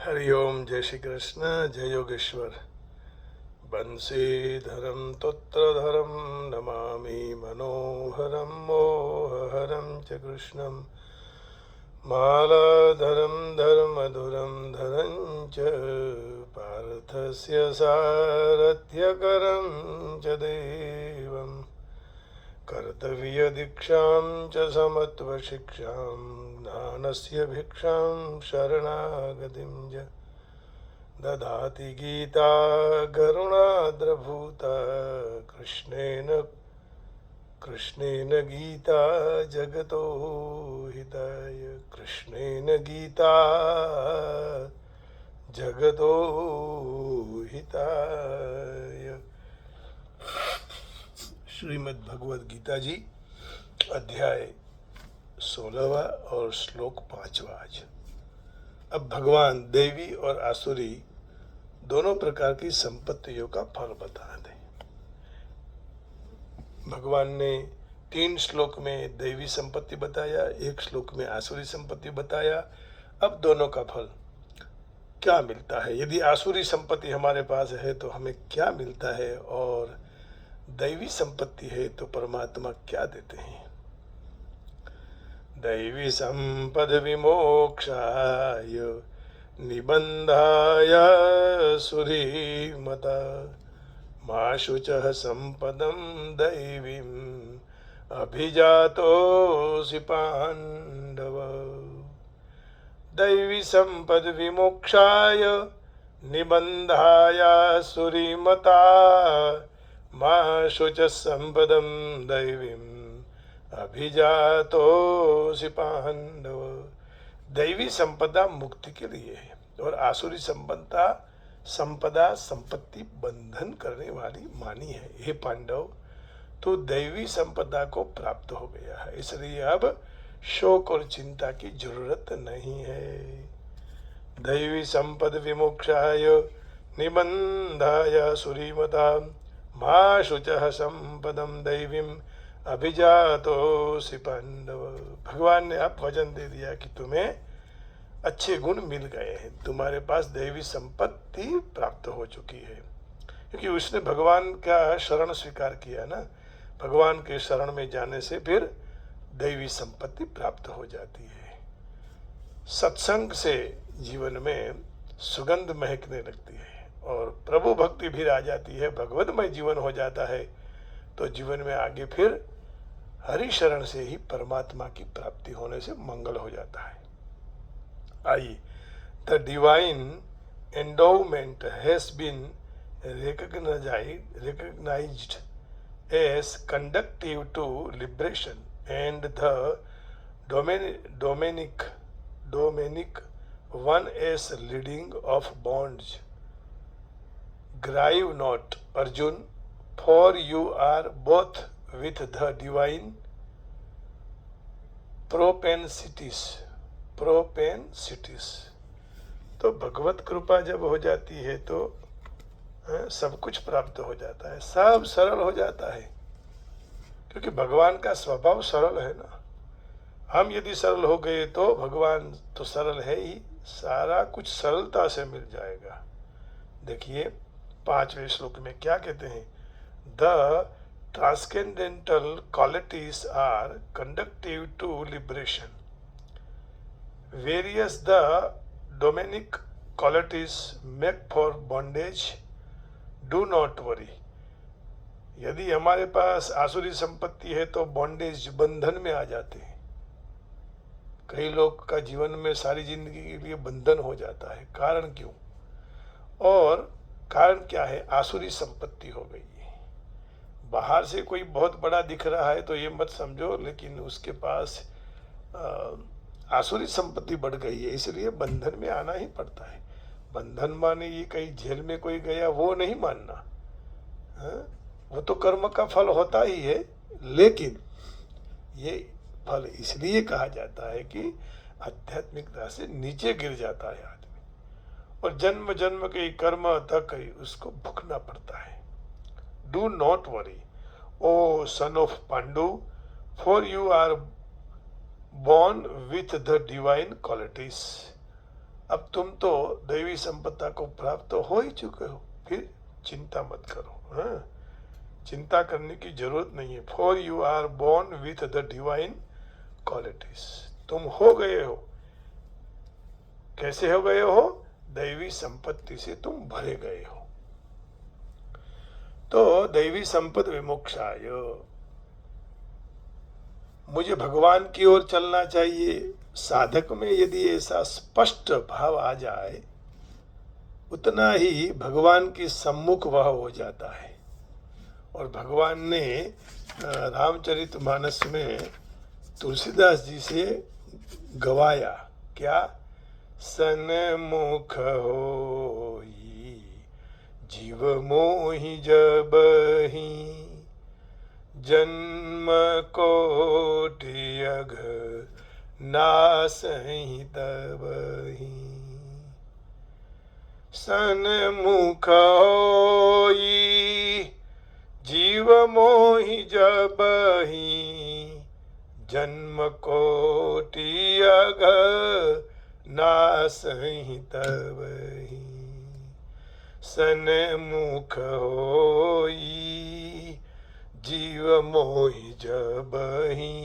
हरिओम, जय श्री कृष्ण, जय योगेश्वर। बंशीधरम तोत्रधरम नमामि मनोहरम मोहहरम च कृष्णम मालाधरम धर्मधुरम धरं च पार्थस्य सारथ्यकरं च देवम् कर्तव्यदीक्षां च समत्वशिक्षां ज्ञानस्य भिक्षां शरणागतिं च ददाति गीता करुणाद्रभूता कृष्णेन गीता जगतो हिताय। कृष्णेन गीता जगतो हिताय। श्रीमद् भगवद गीता जी, अध्याय 16वां और श्लोक 5वां। आज अब भगवान देवी और आसुरी दोनों प्रकार की संपत्तियों का फल बता दें। भगवान ने 3 श्लोक में दैवी संपत्ति बताया, 1 श्लोक में आसुरी संपत्ति बताया। अब दोनों का फल क्या मिलता है, यदि आसुरी संपत्ति हमारे पास है तो हमें क्या मिलता है, और दैवी संपत्ति है तो परमात्मा क्या देते हैं। दैवी संपद विमोक्षाय निबंधाय सुरीमता मा शुचः संपदं दैवीम् अभिजातोऽसि पांडव। दैवी संपद विमोक्षाय निबंधाय सुरीमता मा शुचः संपदं दैवीम् अभिजातोऽसि पांडव। दैवी संपदा मुक्ति के लिए है और आसुरी संपदा संपत्ति बंधन करने वाली मानी है। हे पांडव, तो दैवी संपदा को प्राप्त हो गया है, इसलिए अब शोक और चिंता की जरूरत नहीं है। दैवी संपद विमोक्षाय निबंधाय सुरीमता मा शुचः संपदम दैवीम अभिजातोऽसि पांडव। भगवान ने अब वचन दे दिया कि तुम्हें अच्छे गुण मिल गए हैं, तुम्हारे पास दैवी संपत्ति प्राप्त हो चुकी है, क्योंकि उसने भगवान का शरण स्वीकार किया ना। भगवान के शरण में जाने से फिर दैवी संपत्ति प्राप्त हो जाती है। सत्संग से जीवन में सुगंध महकने लगती है और प्रभु भक्ति भी आ जाती है, भगवतमय जीवन हो जाता है, तो जीवन में आगे फिर हरि शरण से ही परमात्मा की प्राप्ति होने से मंगल हो जाता है। आइए, the divine endowment has been recognized as conducive to liberation, and the Dominic one as leading of bonds. Grieve not, Arjun, for you are both with the divine propensities. तो भगवत कृपा जब हो जाती है तो सब कुछ प्राप्त हो जाता है, सब सरल हो जाता है, क्योंकि भगवान का स्वभाव सरल है ना। हम यदि सरल हो गए तो भगवान तो सरल है ही, सारा कुछ सरलता से मिल जाएगा। देखिए 5वें श्लोक में क्या कहते हैं। The transcendental qualities are conductive to liberation, whereas the demonic qualities make for bondage. Do not worry. यदि हमारे पास आसुरी संपत्ति है तो बॉन्डेज, बंधन में आ जाते हैं। कई लोग का जीवन में सारी जिंदगी के लिए बंधन हो जाता है। कारण क्यों? और कारण क्या है? आसुरी संपत्ति हो गई है। बाहर से कोई बहुत बड़ा दिख रहा है तो ये मत समझो, लेकिन उसके पास आसुरी संपत्ति बढ़ गई है, इसलिए बंधन में आना ही पड़ता है। बंधन माने ये कहीं जेल में कोई गया वो नहीं मानना, वो तो कर्म का फल होता ही है, लेकिन ये फल इसलिए कहा जाता है कि आध्यात्मिकता से नीचे गिर जाता है आदमी, और जन्म जन्म के कर्म तक उसको भुगतना पड़ता है। Do not worry O son of Pandu, for you are born with the divine qualities. अब तुम तो दैवी संपदा को प्राप्त तो हो ही चुके हो, फिर चिंता मत करो। हाँ, चिंता करने की जरूरत नहीं है। For you are born with the divine qualities. तुम हो गए हो। कैसे हो गए हो? दैवी संपत्ति से तुम भरे गए हो। तो दैवी संपद विमोक्षाय, मुझे भगवान की ओर चलना चाहिए। साधक में यदि ऐसा स्पष्ट भाव आ जाए, उतना ही भगवान के सम्मुख वह हो जाता है। और भगवान ने रामचरितमानस में तुलसीदास जी से गवाया क्या? सन्मुख होई जीव मोहि जबहि, जन्म कोटि अघ नासहि तबहि। सन्मुख होई जीव मोहि जबहि, जन्म कोटि अघ नासहि तबहि। सन्मुख होई जीव मोहि जबहि,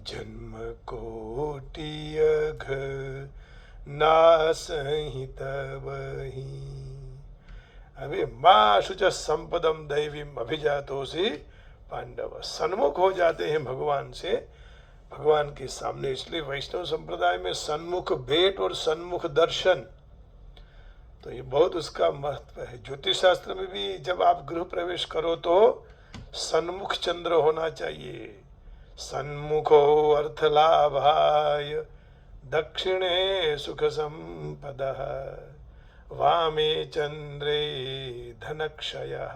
जन्म कोटि अघ नासहि तबहि। अभी माँ शुच संपदम दैवीम अभिजातोसि पांडव। सन्मुख हो जाते हैं भगवान से, भगवान के सामने। इसलिए वैष्णव संप्रदाय में सन्मुख भेंट और सन्मुख दर्शन, तो ये बहुत उसका महत्व है। ज्योतिष शास्त्र में भी जब आप गृह प्रवेश करो तो सन्मुख चंद्र होना चाहिए। सन्मुखो अर्थ लाभाय, दक्षिणे सुख संपदः, वामे चंद्रे धनक्षयः।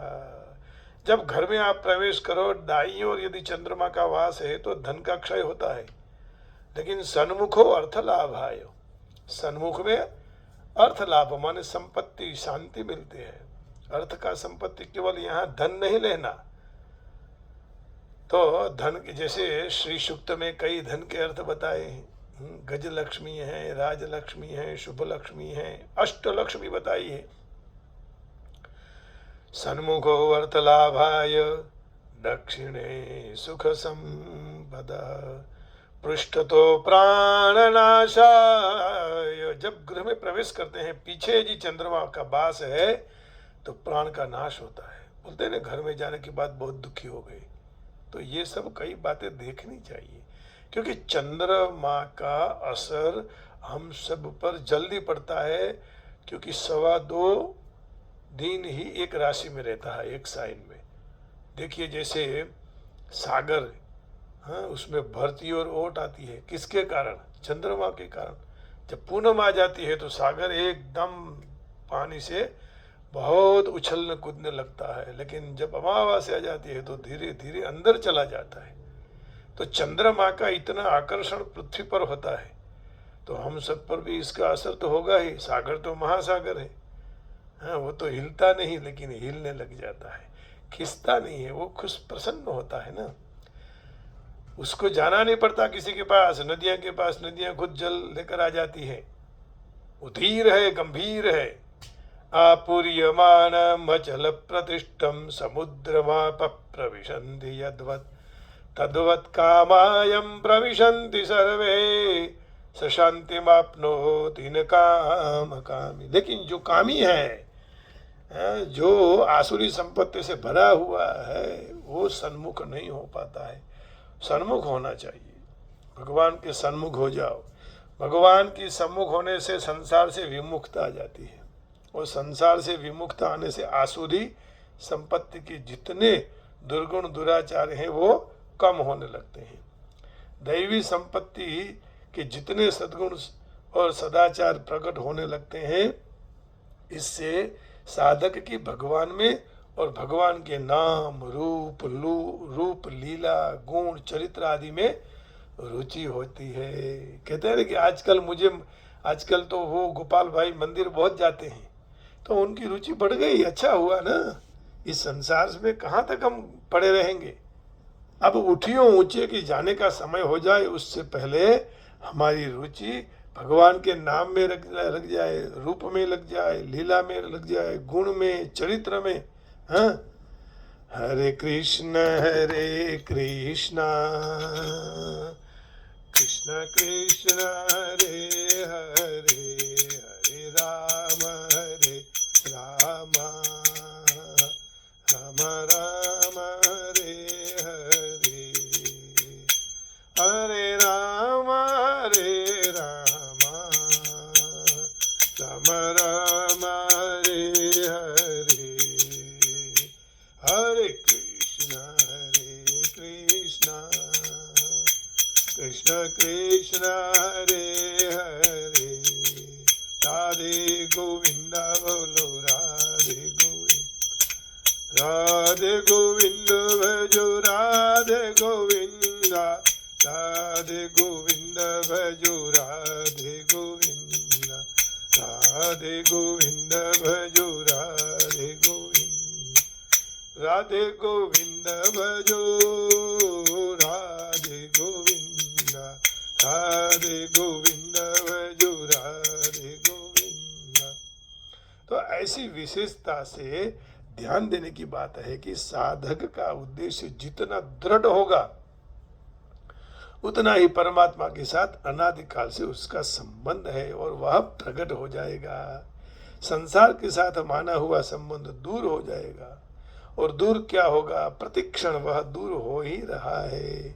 जब घर में आप प्रवेश करो, दाईं ओर यदि चंद्रमा का वास है तो धन का क्षय होता है। लेकिन सन्मुखो अर्थ लाभाय, सन्मुख में अर्थ लाभ माने संपत्ति, शांति मिलती है। अर्थ का संपत्ति केवल यहाँ धन नहीं लेना। तो धन जैसे श्री सूक्त में कई धन के अर्थ बताए हैं। गज लक्ष्मी है, राज लक्ष्मी है, शुभ लक्ष्मी है, अष्ट लक्ष्मी बताई है। सन्मुखो अर्थ लाभाय, दक्षिणे सुख संपदा, पृष्ठतो प्राणनाशाय। जब गृह में प्रवेश करते हैं, पीछे जी चंद्रमा का वास है तो प्राण का नाश होता है। बोलते हैं ना, घर में जाने के बाद बहुत दुखी हो गए। तो ये सब कई बातें देखनी चाहिए, क्योंकि चंद्रमा का असर हम सब पर जल्दी पड़ता है। क्योंकि 2.25 दिन ही एक राशि में रहता है, एक साइन में। देखिए जैसे सागर, हाँ, उसमें भरती और ओट आती है। किसके कारण? चंद्रमा के कारण। जब पूनम आ जाती है तो सागर एकदम पानी से बहुत उछलने कूदने लगता है। लेकिन जब अमावस्या आ जाती है तो धीरे धीरे अंदर चला जाता है। तो चंद्रमा का इतना आकर्षण पृथ्वी पर होता है, तो हम सब पर भी इसका असर तो होगा ही। सागर तो महासागर है, हाँ, वो तो हिलता नहीं लेकिन हिलने लग जाता है, खिसता नहीं है। वो खुश प्रसन्न होता है ना, उसको जाना नहीं पड़ता किसी के पास। नदियां के पास नदियां खुद जल लेकर आ जाती है। उधीर है, गंभीर है। आपूर्यमानम अचल प्रतिष्ठम समुद्रमाप प्रविशन्ति यद्वत्, तद्वत् कामायम प्रविशन्ति सर्वे, सशांतिमाप्नोति न काम कामी। लेकिन जो कामी है, जो आसुरी संपत्ति से भरा हुआ है, वो सन्मुख नहीं हो पाता है। सन्मुख होना चाहिए। भगवान के सन्मुख हो जाओ। भगवान की सम्मुख होने से संसार से विमुक्ता आ जाती है, और संसार से विमुक्ता आने से आसुरी संपत्ति के जितने दुर्गुण दुराचार हैं वो कम होने लगते हैं। दैवी संपत्ति के जितने सद्गुण और सदाचार प्रकट होने लगते हैं, इससे साधक की भगवान में और भगवान के नाम रूप लीला गुण चरित्र आदि में रुचि होती है। कहते हैं कि आजकल तो वो गोपाल भाई मंदिर बहुत जाते हैं, तो उनकी रुचि बढ़ गई। अच्छा हुआ ना, इस संसार में कहाँ तक हम पड़े रहेंगे। अब उठियों ऊंचे की जाने का समय हो जाए, उससे पहले हमारी रुचि भगवान के नाम में लग जाए, रूप में लग जाए, लीला में लग जाए, गुण में, चरित्र में। हाँ, हरे कृष्ण कृष्ण कृष्ण हरे हरे, हरे राम राम राम हरे हरे, हरे राम राम राम हरे हरे, हरे कृष्ण कृष्ण कृष्ण हरे हरे, राधे गोविंद बोलो राधे गोविंद भजो राधे गोविंद, राधे गोविंद भजो राधे गोविंद, राधे गोविंद भजो राधे गोविंद, राधे गोविंद भजो राधे गोविंद, राधे गोविंद भजो राधे गोविंद। तो ऐसी विशेषता से ध्यान देने की बात है कि साधक का उद्देश्य जितना दृढ़ होगा उतना ही परमात्मा के साथ अनादिकाल से उसका संबंध है और वह प्रकट हो जाएगा। संसार के साथ माना हुआ संबंध दूर हो जाएगा। और दूर क्या होगा? प्रतिक्षण वह दूर हो ही रहा है।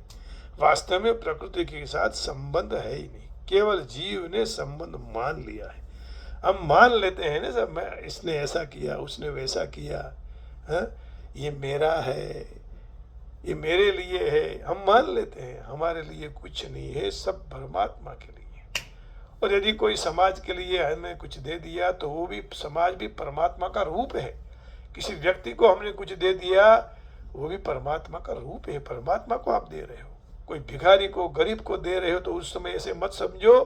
वास्तव में प्रकृति के साथ संबंध है ही नहीं, केवल जीव ने संबंध मान लिया है। हम मान लेते हैं ना सब, मैं इसने ऐसा किया, उसने वैसा किया, है? ये मेरा है, ये मेरे लिए है, हम मान लेते हैं। हमारे लिए कुछ नहीं है, सब परमात्मा के लिए। और यदि कोई समाज के लिए हमें कुछ दे दिया तो वो भी, समाज भी परमात्मा का रूप है। किसी व्यक्ति को हमने कुछ दे दिया, वो भी परमात्मा का रूप है। परमात्मा को आप दे रहे हो। कोई भिखारी को, गरीब को दे रहे हो तो उस समय ऐसे मत समझो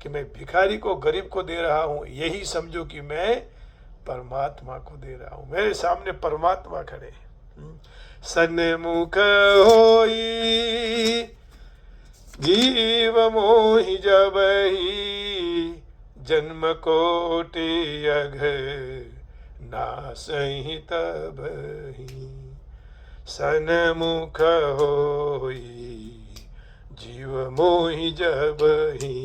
कि मैं भिखारी को, गरीब को दे रहा हूं, यही समझो कि मैं परमात्मा को दे रहा हूं। मेरे सामने परमात्मा खड़े हैं। सन्मुख होई जीव मोहि जबहि, जन्म कोटि अघ नासहि तबहि। सन्मुख होई जीव मोहि जबहि,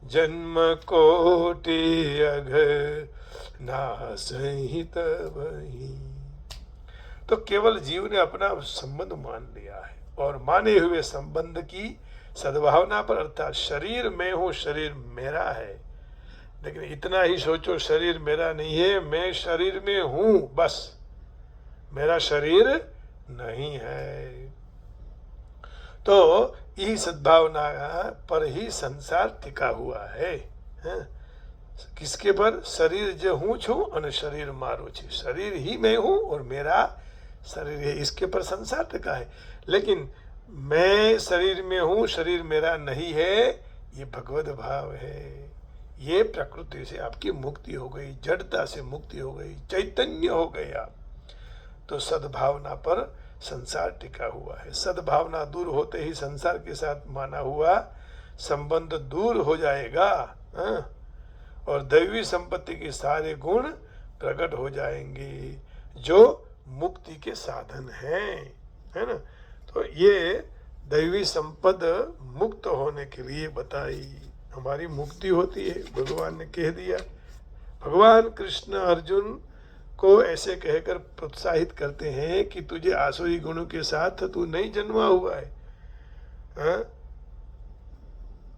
जन्म कोटि अघ नासहि तबहि। तो केवल जीव ने अपना संबंध मान लिया है और माने हुए संबंध की सद्भावना पर, अर्थात शरीर मैं हूं, शरीर मेरा है। लेकिन इतना ही सोचो, शरीर मेरा नहीं है, मैं शरीर में हूं, बस मेरा शरीर नहीं है। तो यही सद्भावना पर ही संसार टिका हुआ है। किसके पर? शरीर जो हूं छू और शरीर मारो छी। शरीर ही मैं हूं और मेरा शरीर है, इसके पर संसार टिका है। लेकिन मैं शरीर में हूं, शरीर मेरा नहीं है, ये भगवत भाव है। ये प्रकृति से आपकी मुक्ति हो गई, जड़ता से मुक्ति हो गई, चैतन्य हो गए आप। तो सद्भावना पर संसार टिका हुआ है। सद्भावना दूर होते ही संसार के साथ माना हुआ संबंध दूर हो जाएगा, और दैवी संपत्ति के सारे गुण प्रकट हो जाएंगे जो मुक्ति के साधन हैं, है ना। तो ये दैवी संपद मुक्त होने के लिए बताई, हमारी मुक्ति होती है। भगवान ने कह दिया। भगवान कृष्ण अर्जुन को ऐसे कहकर प्रोत्साहित करते हैं कि तुझे आसुरी गुणों के साथ तू नहीं जन्मा हुआ है,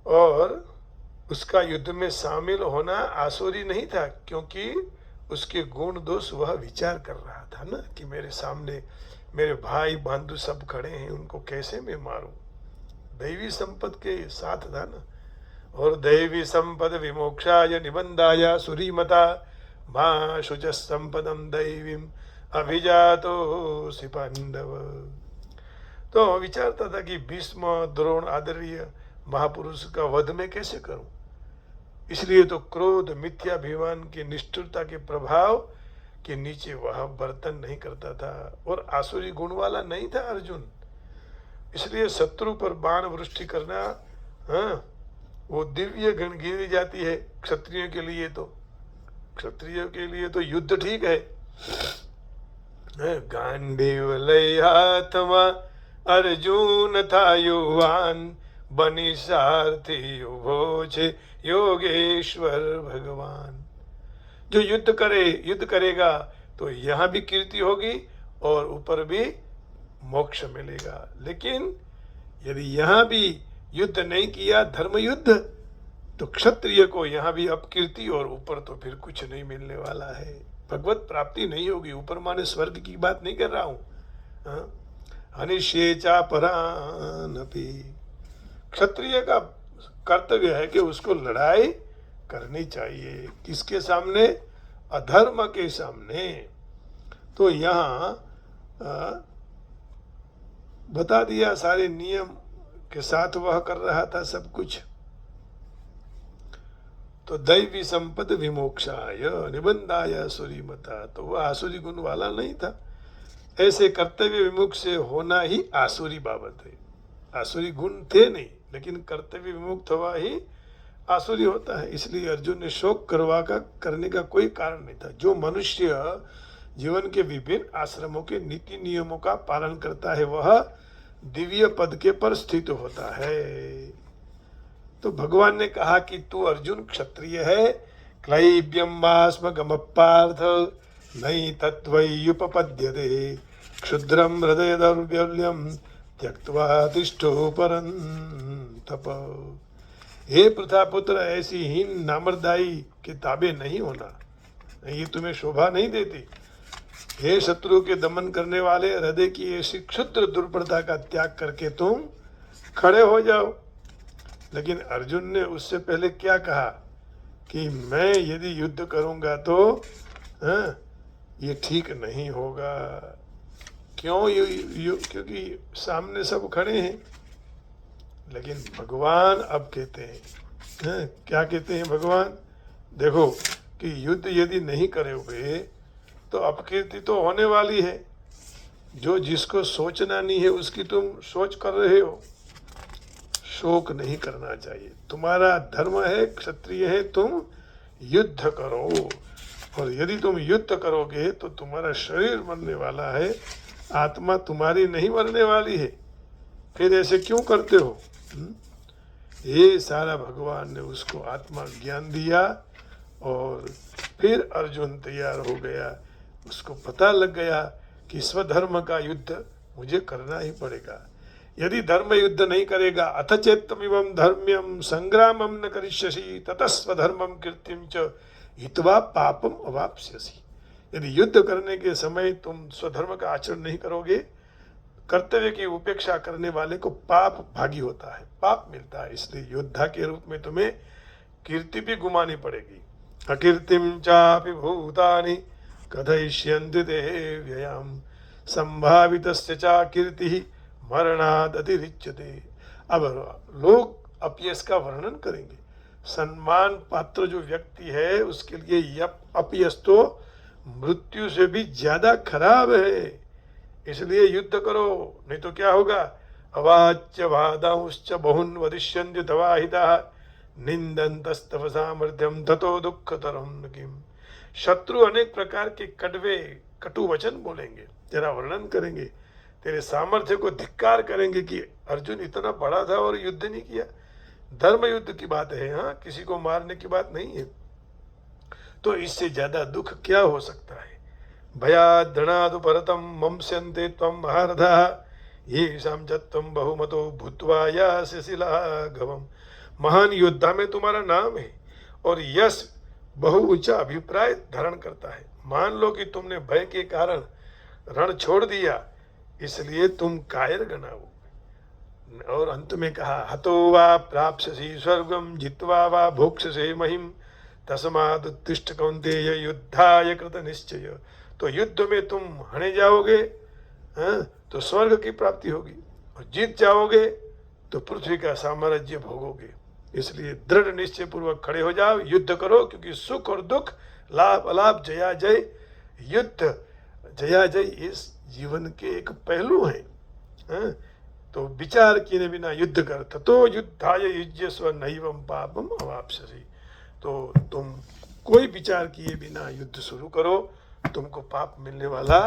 और उसका युद्ध में शामिल होना आसुरी नहीं था, क्योंकि उसके गुण दोष वह विचार कर रहा था ना कि मेरे सामने मेरे भाई बंधु सब खड़े हैं, उनको कैसे मैं मारूं। दैवी संपद के साथ था ना। और दैवी संपद विमोक्षाय निबंधाय सुरीमता, मां शुच संपदम दैवीम अभिजातोऽसि पांडव। तो विचारता था कि भीष्म, द्रोण आदरणीय महापुरुष का वध में कैसे करूं। इसलिए तो क्रोध, मिथ्याभिमान की निष्ठुरता के प्रभाव के नीचे वह बर्तन नहीं करता था, और आसुरी गुण वाला नहीं था अर्जुन। इसलिए शत्रु पर बाण वृष्टि करना, वो दिव्य गण गिनी जाती है क्षत्रियों के लिए। तो क्षत्रियों के लिए तो युद्ध ठीक है। गांडीव लय हाथमा अर्जुन था युवान, बनी सारथी उभो छे योगेश्वर भगवान। जो युद्ध करेगा तो यहाँ भी कीर्ति होगी और ऊपर भी मोक्ष मिलेगा। लेकिन यदि यहाँ भी युद्ध नहीं किया, धर्म युद्ध, तो क्षत्रिय को यहाँ भी अपकीर्ति और ऊपर तो फिर कुछ नहीं मिलने वाला है। भगवत प्राप्ति नहीं होगी। ऊपर माने स्वर्ग की बात नहीं कर रहा हूं। हनिष्ये चापरानपि। क्षत्रिय का कर्तव्य है कि उसको लड़ाई करनी चाहिए। किसके सामने? अधर्म के सामने। तो यहाँ बता दिया सारे नियम के साथ वह कर रहा था सब कुछ। तो दैवी संपद विमोक्षाय निबंधाय आसुरी मता। तो वह आसुरी गुण वाला नहीं था। ऐसे कर्तव्य विमुख से होना ही आसुरी बाबत है। आसुरी गुण थे नहीं, लेकिन कर्तव्य विमुक्त हुआ ही आसुरी होता है। इसलिए अर्जुन ने शोक करने का कोई कारण नहीं था। जो मनुष्य जीवन के विभिन्न आश्रमों के नीति नियमों का पालन करता है वह दिव्य पद के पर स्थित होता है। तो भगवान ने कहा कि तू अर्जुन क्षत्रिय है। क्लैब्यम वास्म गमपार्थ नई तत्वयुपपद्यते क्षुद्रम हृदय दौर्बल्यम त्यक्त्वा तिष्ठो परन्तप। हे प्रथापुत्र, ऐसी हीन नामर्दाई के ताबे नहीं होना, ये तुम्हें शोभा नहीं देती। हे शत्रु के दमन करने वाले, हृदय की ऐसी क्षुद्र दुर्बलता का त्याग करके तुम खड़े हो जाओ। लेकिन अर्जुन ने उससे पहले क्या कहा कि मैं यदि युद्ध करूंगा तो ये ठीक नहीं होगा। क्यों? क्योंकि सामने सब खड़े हैं। लेकिन भगवान अब कहते हैं, क्या कहते हैं भगवान? देखो कि युद्ध यदि नहीं करोगे तो अपकीर्ति तो होने वाली है। जो जिसको सोचना नहीं है उसकी तुम सोच कर रहे हो। शोक नहीं करना चाहिए। तुम्हारा धर्म है, क्षत्रिय है, तुम युद्ध करो। और यदि तुम युद्ध करोगे तो तुम्हारा शरीर मरने वाला है, आत्मा तुम्हारी नहीं मरने वाली है। फिर ऐसे क्यों करते हो? ये सारा भगवान ने उसको आत्मा ज्ञान दिया और फिर अर्जुन तैयार हो गया। उसको पता लग गया कि स्वधर्म का युद्ध मुझे करना ही पड़ेगा। यदि धर्म युद्ध नहीं करेगा, अथ चेत्तमिवं धर्म्यम संग्रामम न करिष्यसि ततः स्वधर्मम कीर्तिम च हित्वा पापम अवाप्स्यसि। यदि युद्ध करने के समय तुम स्वधर्म का आचरण नहीं करोगे, कर्तव्य की उपेक्षा करने वाले को पाप भागी होता है, पाप मिलता है। इसलिए योद्धा के रूप में तुम्हें कीर्ति भी गुमानी पड़ेगी। अकीर्तिम चापि भूतानि कथयिष्यन्ति ते व्ययम् संभावितस्य चा कीर्तिः मरणाद अतिरिच्यते। अब लोग अपयश का वर्णन करेंगे। सम्मान पात्र जो व्यक्ति है उसके लिए यह अपयश तो मृत्यु से भी ज्यादा खराब है। इसलिए युद्ध करो, नहीं तो क्या होगा? अवाच्य वादांश्च बहुन वदिष्यन्ति तवाहिताः निंदन्तस्तव सामर्थ्यम ततो दुःखतरं किम। शत्रु अनेक प्रकार के कटवे कटु वचन बोलेंगे, तेरा वर्णन करेंगे, तेरे सामर्थ्य को धिक्कार करेंगे कि अर्जुन इतना बड़ा था और युद्ध नहीं किया। धर्म युद्ध की बात है, हाँ, किसी को मारने की बात नहीं है। तो इससे ज्यादा दुख क्या हो सकता है? भयाद्धनादु परतम मंस्यन्ते त्वं महारथः येषां च त्वं बहुमतो भूत्वा यास्यसि लाघवम्। महान योद्धा में तुम्हारा नाम है और यश बहु ऊंचा अभिप्राय धारण करता है। मान लो कि तुमने भय के कारण रण छोड़ दिया, इसलिए तुम कायर गनाओ। और अंत में कहा, हतो वा प्राप्स्यसि स्वर्गम जित्वा वा भोक्ष्यसे महिम तस्मादुत्तिष्ठ कौन्तेय युद्धाय कृत निश्चय। तो युद्ध में तुम हणे जाओगे तो स्वर्ग की प्राप्ति होगी, और जीत जाओगे तो पृथ्वी का साम्राज्य भोगोगे। इसलिए दृढ़ निश्चय पूर्वक खड़े हो जाओ, युद्ध करो, क्योंकि सुख और दुख, लाभ अलाभ, जया जय, युद्ध जया जय इस जीवन के एक पहलू है। तो विचार किए बिना युद्ध कर, ततो युद्धाय युज्यस्व नैवं पापम अवाप्स्यसि। तो तुम कोई विचार किए बिना युद्ध शुरू करो, तुमको पाप मिलने वाला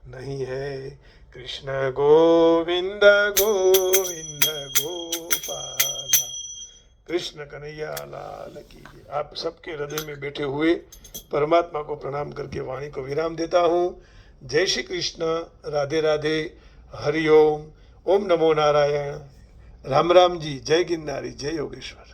नहीं है। कृष्ण गोविंद गोविंद गोपाल, कृष्ण कन्हैया लाल की। आप सबके हृदय में बैठे हुए परमात्मा को प्रणाम करके वाणी को विराम देता हूँ। जय श्री कृष्ण, राधे राधे, हरि ओम, ओम नमो नारायण, राम राम जी, जय गिरनारी, जय योगेश्वर।